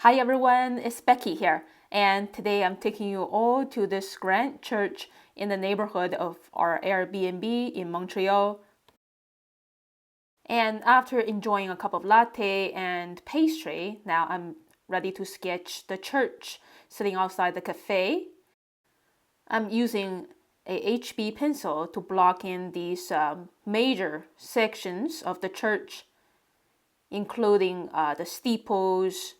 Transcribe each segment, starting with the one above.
Hi everyone, it's Becky here, and today I'm taking you all to this grand church in the neighborhood of our Airbnb in Montreal. And after enjoying a cup of latte and pastry, now I'm ready to sketch the church sitting outside the cafe. I'm using a HB pencil to block in these major sections of the church, including the steeples,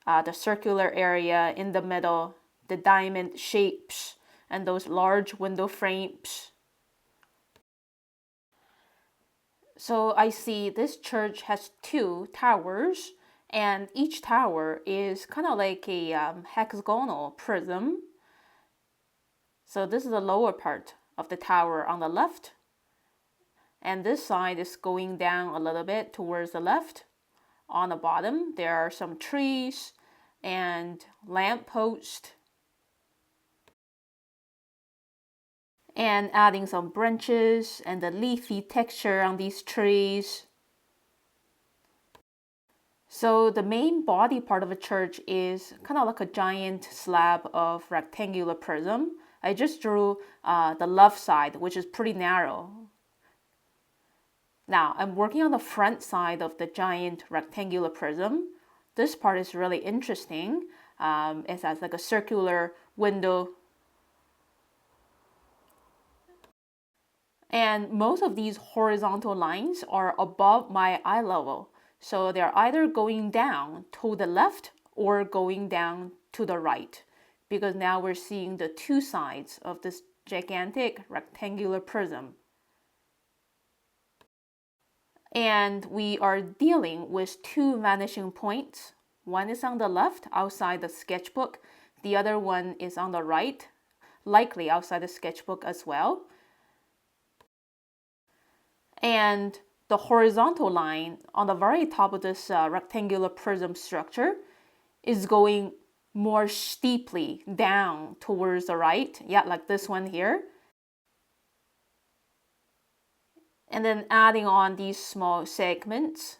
the circular area in the middle, the diamond shapes, and those large window frames. So I see this church has two towers, and each tower is kind of like a hexagonal prism. So this is the lower part of the tower on the left, and this side is going down a little bit towards the left. On the bottom, there are some trees and lamppost, and adding some branches and the leafy texture on these trees. So the main body part of a church is kind of like a giant slab of rectangular prism. I just drew the left side, which is pretty narrow. Now I'm working on the front side of the giant rectangular prism. This part is really interesting. It has like a circular window. And most of these horizontal lines are above my eye level. So they're either going down to the left or going down to the right, because now we're seeing the two sides of this gigantic rectangular prism. And we are dealing with two vanishing points. One is on the left outside the sketchbook. The other one is on the right, likely outside the sketchbook as well. And the horizontal line on the very top of this rectangular prism structure is going more steeply down towards the right. Yeah, like this one here. And then adding on these small segments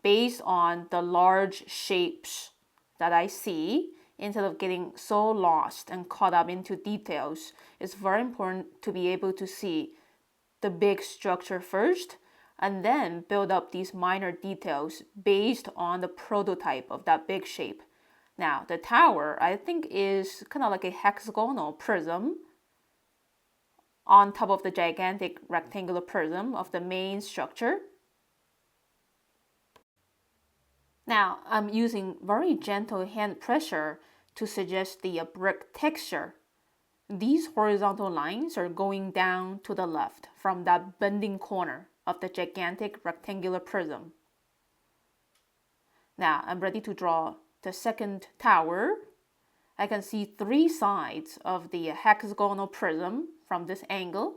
based on the large shapes that I see, instead of getting so lost and caught up into details. It's very important to be able to see the big structure first and then build up these minor details based on the prototype of that big shape. Now, the tower, I think, is kind of like a hexagonal prism on top of the gigantic rectangular prism of the main structure. Now, I'm using very gentle hand pressure to suggest the brick texture. These horizontal lines are going down to the left from that bending corner of the gigantic rectangular prism. Now I'm ready to draw the second tower. I can see three sides of the hexagonal prism from this angle: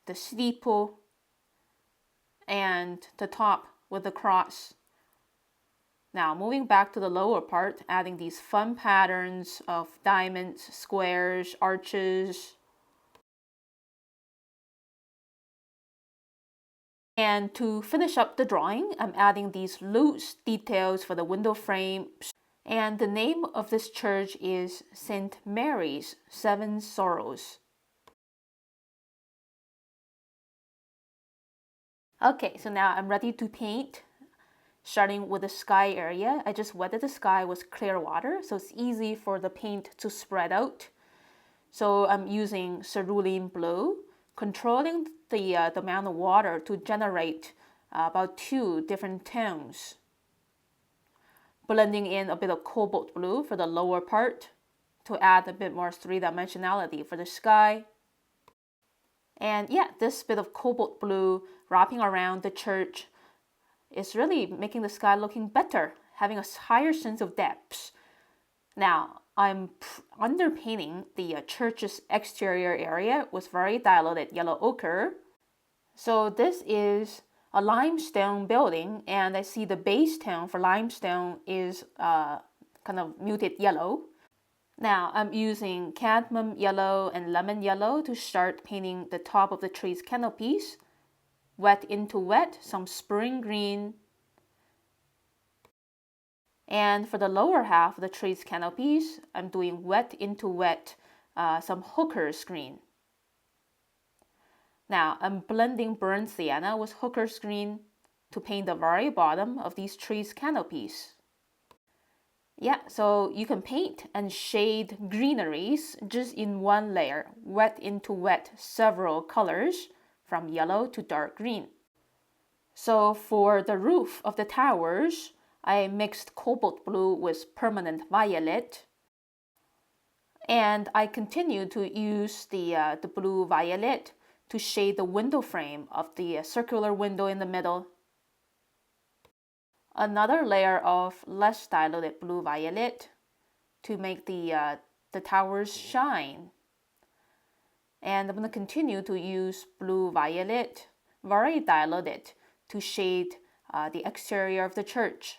the steeple and the top with the cross. Now moving back to the lower part, adding these fun patterns of diamonds, squares, arches. And to finish up the drawing, I'm adding these loose details for the window frames. And the name of this church is St. Mary's Seven Sorrows. Okay, so now I'm ready to paint. Starting with the sky area, I just wetted the sky with clear water, so it's easy for the paint to spread out. So I'm using cerulean blue, controlling the amount of water to generate about two different tones. Blending in a bit of cobalt blue for the lower part to add a bit more three-dimensionality for the sky. And yeah, this bit of cobalt blue wrapping around the church is really making the sky looking better, having a higher sense of depth. Now, I'm underpainting the church's exterior area with very diluted yellow ochre. So this is a limestone building, and I see the base tone for limestone is kind of muted yellow. Now I'm using cadmium yellow and lemon yellow to start painting the top of the tree's canopies. Wet into wet, some spring green, And for the lower half of the tree's canopies, I'm doing wet into wet, some hooker's green. Now I'm blending burnt sienna with hooker's green to paint the very bottom of these trees' canopies. Yeah, so you can paint and shade greeneries just in one layer, wet into wet, several colors from yellow to dark green. So for the roof of the towers, I mixed cobalt blue with permanent violet. And I continue to use the blue violet to shade the window frame of the circular window in the middle. Another layer of less diluted blue violet to make the towers shine. And I'm going to continue to use blue violet, very diluted, to shade the exterior of the church.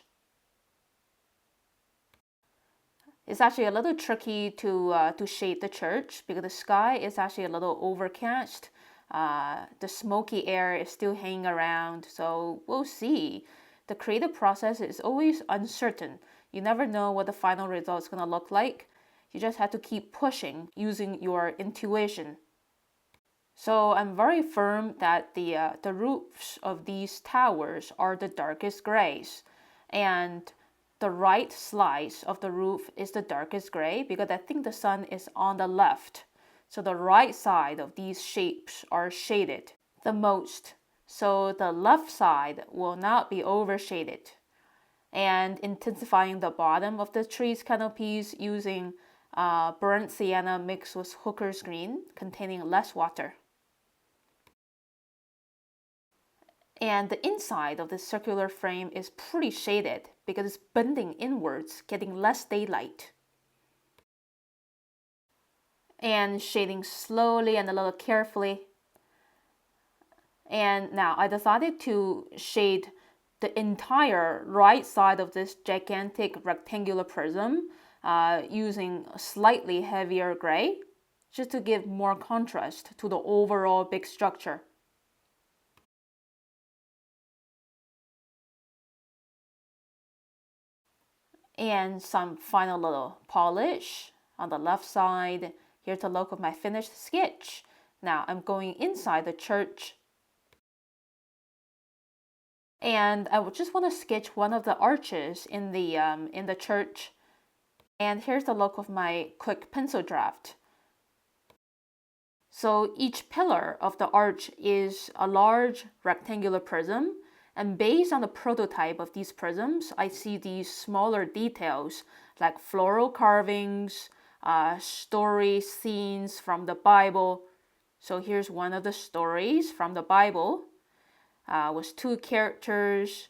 It's actually a little tricky to shade the church because the sky is actually a little overcast. The smoky air is still hanging around, so we'll see. The creative process is always uncertain. You never know what the final result is going to look like. You just have to keep pushing using your intuition. So I'm very firm that the roofs of these towers are the darkest grays, and the right slice of the roof is the darkest gray because I think the sun is on the left. So the right side of these shapes are shaded the most. So the left side will not be overshaded. And intensifying the bottom of the tree's canopies using burnt sienna mixed with hooker's green containing less water. And the inside of the circular frame is pretty shaded because it's bending inwards, getting less daylight. And shading slowly and a little carefully. And now I decided to shade the entire right side of this gigantic rectangular prism using a slightly heavier gray, just to give more contrast to the overall big structure. And some final little polish on the left side. Here's the look of my finished sketch. Now I'm going inside the church. And I would just want to sketch one of the arches in the church. And here's the look of my quick pencil draft. So each pillar of the arch is a large rectangular prism. And based on the prototype of these prisms, I see these smaller details like floral carvings, story scenes from the Bible. So here's one of the stories from the Bible with two characters.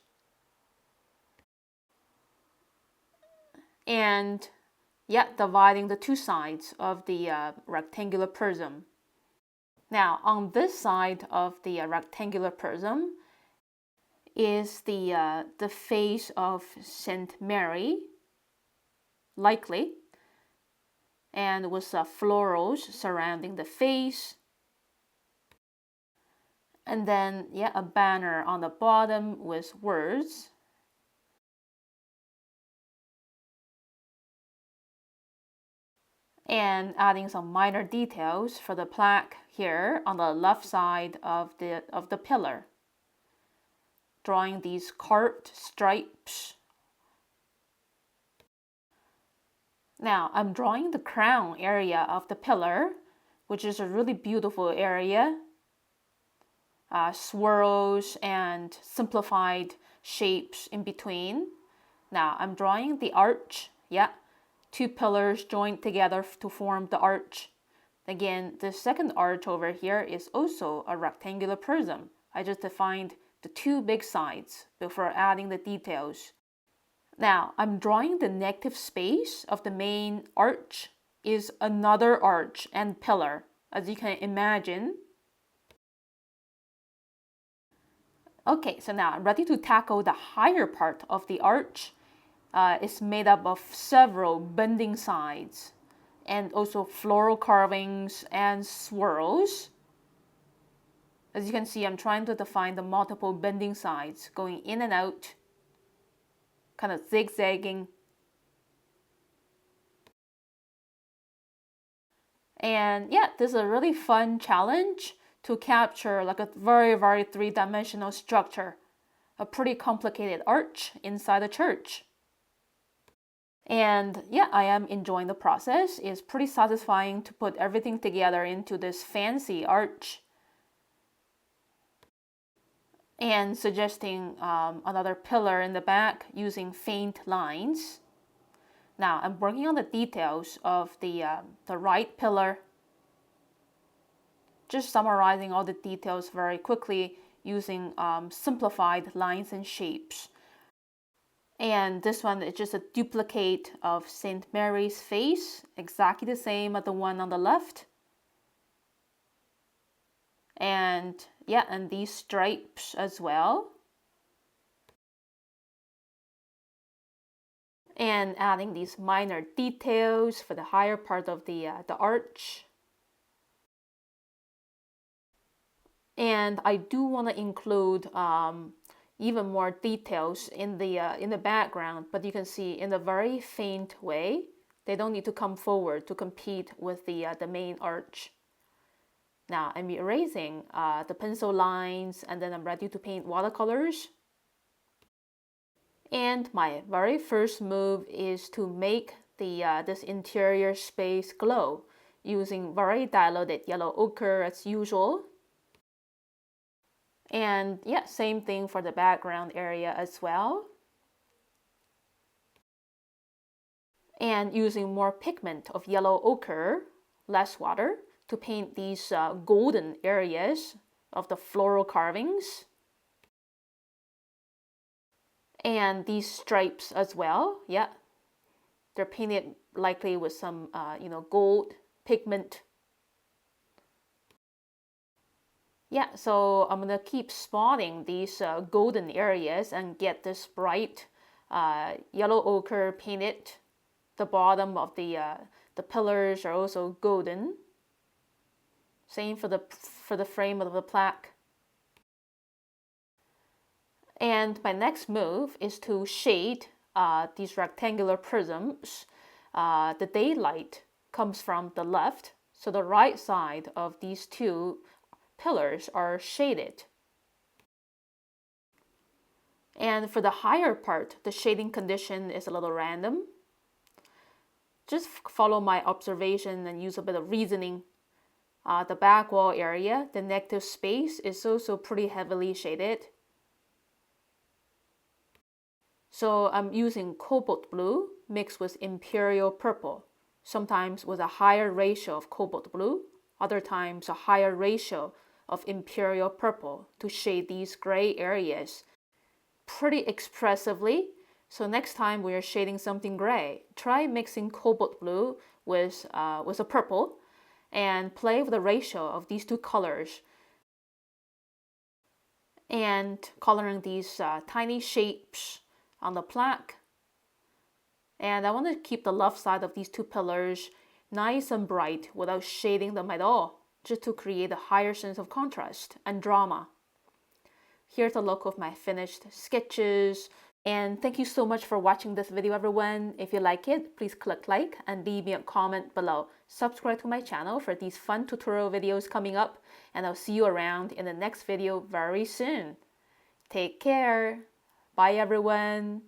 And yeah, dividing the two sides of the rectangular prism. Now, on this side of the rectangular prism is the face of Saint Mary, likely, and with florals surrounding the face. And then, yeah, a banner on the bottom with words. And adding some minor details for the plaque here on the left side of the pillar. Drawing these carved stripes. Now I'm drawing the crown area of the pillar, which is a really beautiful area. Swirls and simplified shapes in between. Now I'm drawing the arch. Yeah, two pillars joined together to form the arch. Again, the second arch over here is also a rectangular prism. I just defined the two big sides before adding the details. Now, I'm drawing the negative space of the main arch is another arch and pillar, as you can imagine. Okay, so now I'm ready to tackle the higher part of the arch. It's made up of several bending sides and also floral carvings and swirls. As you can see, I'm trying to define the multiple bending sides going in and out. kind of zigzagging. And yeah, this is a really fun challenge to capture like a very, very three-dimensional structure, a pretty complicated arch inside a church. And yeah, I am enjoying the process. It's pretty satisfying to put everything together into this fancy arch. And suggesting another pillar in the back using faint lines. Now I'm working on the details of the right pillar. Just summarizing all the details very quickly using simplified lines and shapes. And this one is just a duplicate of St. Mary's face, exactly the same as the one on the left. And yeah, and these stripes as well. And adding these minor details for the higher part of the arch. And I do want to include even more details in the background, but you can see in a very faint way. They don't need to come forward to compete with the main arch. Now I'm erasing the pencil lines, and then I'm ready to paint watercolors. And my very first move is to make this interior space glow using very diluted yellow ochre as usual. And yeah, same thing for the background area as well. And using more pigment of yellow ochre, less water, to paint these golden areas of the floral carvings. And these stripes as well, yeah. They're painted likely with some, gold pigment. Yeah, so I'm gonna keep spotting these golden areas and get this bright yellow ochre painted. The bottom of the pillars are also golden. Same for the frame of the plaque. And my next move is to shade these rectangular prisms. The daylight comes from the left, so the right side of these two pillars are shaded. And for the higher part, the shading condition is a little random. Just follow my observation and use a bit of reasoning. The back wall area, the negative space, is also pretty heavily shaded. So I'm using cobalt blue mixed with imperial purple, sometimes with a higher ratio of cobalt blue, other times a higher ratio of imperial purple to shade these gray areas pretty expressively. So next time we are shading something gray, try mixing cobalt blue with a purple and play with the ratio of these two colors and coloring these tiny shapes on the plaque. And I want to keep the left side of these two pillars nice and bright without shading them at all, just to create a higher sense of contrast and drama. Here's a look of my finished sketches. And thank you so much for watching this video, everyone. If you like it, please click like and leave me a comment below. Subscribe to my channel for these fun tutorial videos coming up, and I'll see you around in the next video very soon. Take care. Bye, everyone.